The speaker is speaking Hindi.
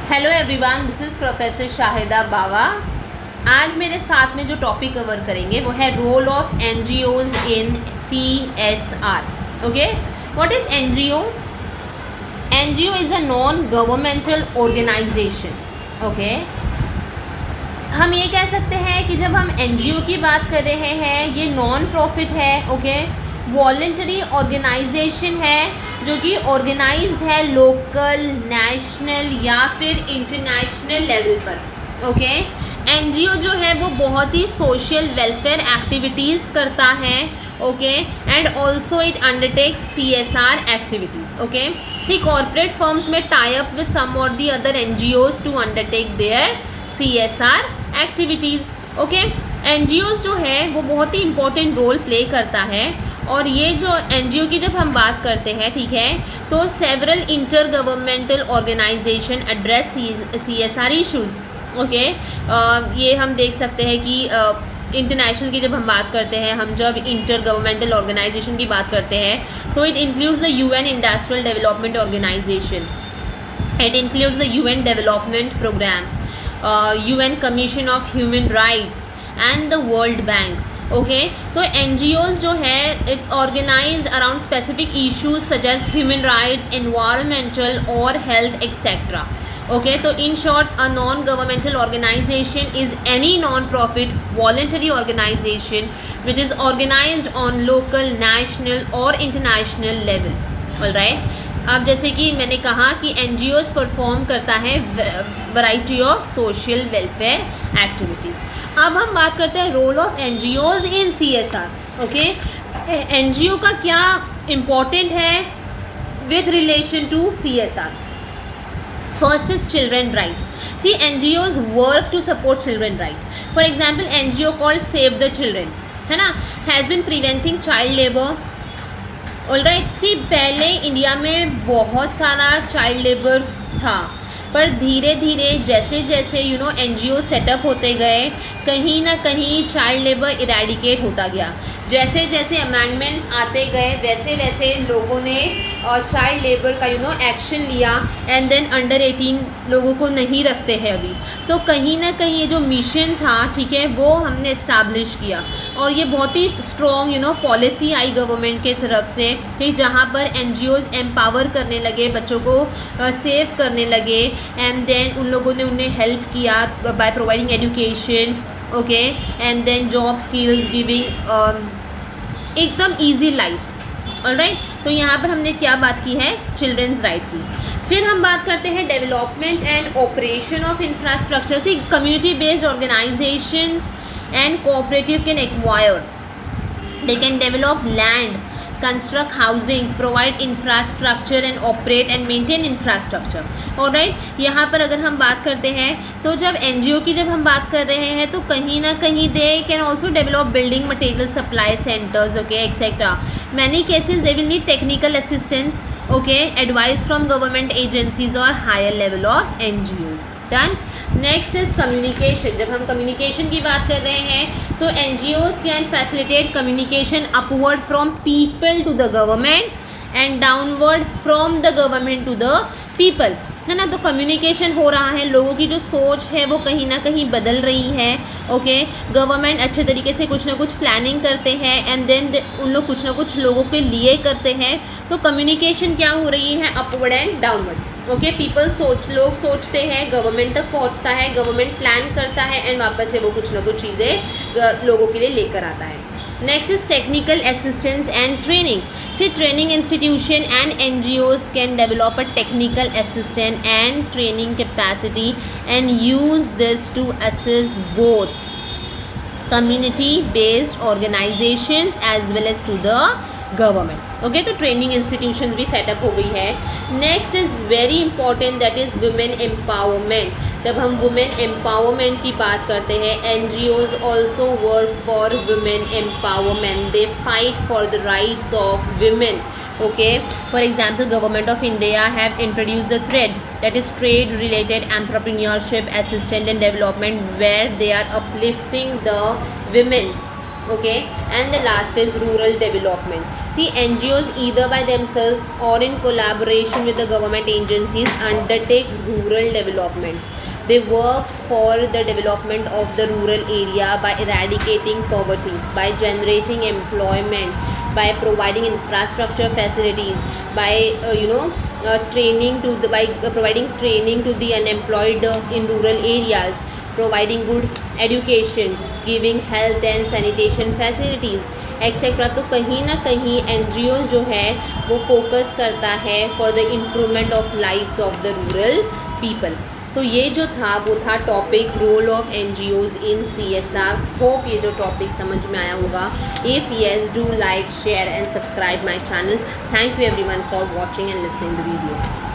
Hello everyone, this is professor Shahida Bawa. आज मेरे साथ में जो टॉपिक कवर करेंगे वो है role of NGOs in CSR। Okay, what is NGO? NGO is a non governmental organisation. Okay, हम ये कह सकते हैं कि जब हम एनजीओ की बात कर रहे हैं, ये नॉन प्रॉफिट है। ओके, वॉलंटरी ऑर्गेनाइजेशन है जो कि ऑर्गेनाइज्ड है लोकल, नेशनल या फिर इंटरनेशनल लेवल पर। ओके, एनजीओ जो है वो बहुत ही सोशल वेलफेयर एक्टिविटीज़ करता है। Okay, and also it undertakes CSR activities. Okay, see corporate firms may tie up with some or the other NGOs to undertake their CSR activities. Okay, NGOs जो है वो बहुत ही इंपॉर्टेंट रोल प्ले करता है। और ये जो एनजीओ की जब हम बात करते हैं, ठीक है, तो several inter governmental organisation address CSR issues. Okay, ये हम देख सकते हैं कि इंटरनेशनल की जब हम बात करते हैं, हम जब इंटर गवर्नमेंटल ऑर्गेनाइजेशन की बात करते हैं तो it includes the UN industrial development organisation, it includes the UN development programme, UN commission of human rights and the World Bank. Okay, तो एनजीओज जो है it's organised around specific issues such as human rights, environmental और हेल्थ एक्सेट्रा। ओके, तो in short a non governmental organisation is any non profit voluntary organisation which is organised on local, national और इंटरनेशनल लेवल। ऑलराइट, अब जैसे कि मैंने कहा कि एनजीओज परफॉर्म करता है variety of social welfare activities. अब हम बात करते हैं role of NGOs in CSR। Okay, NGO का क्या इम्पोर्टेंट है with relation to CSR? First is children rights. See NGOs work to support children right. For example, NGO called Save the Children, है ना, has been preventing child labour. Alright, see पहले इंडिया में बहुत सारा चाइल्ड लेबर था, पर धीरे धीरे जैसे जैसे एनजीओ सेटअप होते गए, कहीं ना कहीं चाइल्ड लेबर इरेडिकेट होता गया। जैसे जैसे अमेंडमेंट्स आते गए वैसे वैसे लोगों ने चाइल्ड लेबर का एक्शन लिया, एंड देन अंडर 18 लोगों को नहीं रखते हैं अभी। तो कहीं ना कहीं ये जो मिशन था, ठीक है, वो हमने इस्टेब्लिश किया, और ये बहुत ही स्ट्रॉन्ग पॉलिसी आई गवर्नमेंट के तरफ से, कि जहाँ पर एनजीओज एम्पावर करने लगे, बच्चों को सेव करने लगे, एंड देन उन लोगों ने उन्हें हेल्प किया by providing education. Okay, and then job skills giving एकदम ईजी लाइफ। ऑलराइट, तो यहाँ पर हमने क्या बात की है? चिल्ड्रंस राइट की। फिर हम बात करते हैं development and operation of infrastructure. See community based organisations and cooperative can acquire, they can develop land, construct housing, provide infrastructure and operate and maintain infrastructure। alright, यहाँ पर अगर हम बात करते हैं तो जब एनजीओ की जब हम बात कर रहे हैं तो कहीं ना कहीं they can also develop building material supply centres, okay, etcetera. Many cases they will need technical assistance, okay, advice from government agencies और higher level of NGOs. Done. Next is communication. जब हम कम्युनिकेशन की बात कर रहे हैं तो NGOs can facilitate communication upward from people to the government and downward from the government to the people, है ना। तो कम्युनिकेशन हो रहा है, लोगों की जो सोच है वो कहीं ना कहीं बदल रही है। ओके, गवर्नमेंट अच्छे तरीके से कुछ ना कुछ प्लानिंग करते हैं, एंड देन उन लोग कुछ ना कुछ लोगों के लिए करते हैं। तो कम्युनिकेशन क्या हो रही है? Upward and downward. ओके, लोग सोचते हैं, गवर्नमेंट तक पहुंचता है, गवर्नमेंट प्लान करता है, एंड वापस से वो कुछ ना कुछ चीज़ें लोगों के लिए लेकर आता है। Next is technical assistance and training. See, training institution and NGOs can develop a technical assistance and training capacity and use this to assist both community-based organizations as well as to the government. Okay, तो ट्रेनिंग इंस्टीट्यूशंस भी सेटअप हो गई है। Next is very important, that is women empowerment. जब हम वुमेन एम्पावरमेंट की बात करते हैं, NGOs also work for women empowerment, they fight for the rights of women. Okay, for example, government of India have introduced the TREAD, that is trade related entrepreneurship assistance and development, where they are uplifting the women। Okay, and the last is rural development। See, NGOs either by themselves or in collaboration with the government agencies undertake rural development. They work for the development of the rural area by eradicating poverty, by generating employment, by providing infrastructure facilities, by providing training to the unemployed in rural areas, providing good education, giving health and sanitation facilities, etcetera. तो कहीं ना कहीं NGOs जो है वो फोकस करता है for the improvement of lifes of the rural people. तो ये जो था वो था topic role of NGOs in CSR. Hope ये जो टॉपिक समझ में आया होगा. If yes, do like, share and subscribe my channel. Thank you everyone for watching and listening the video.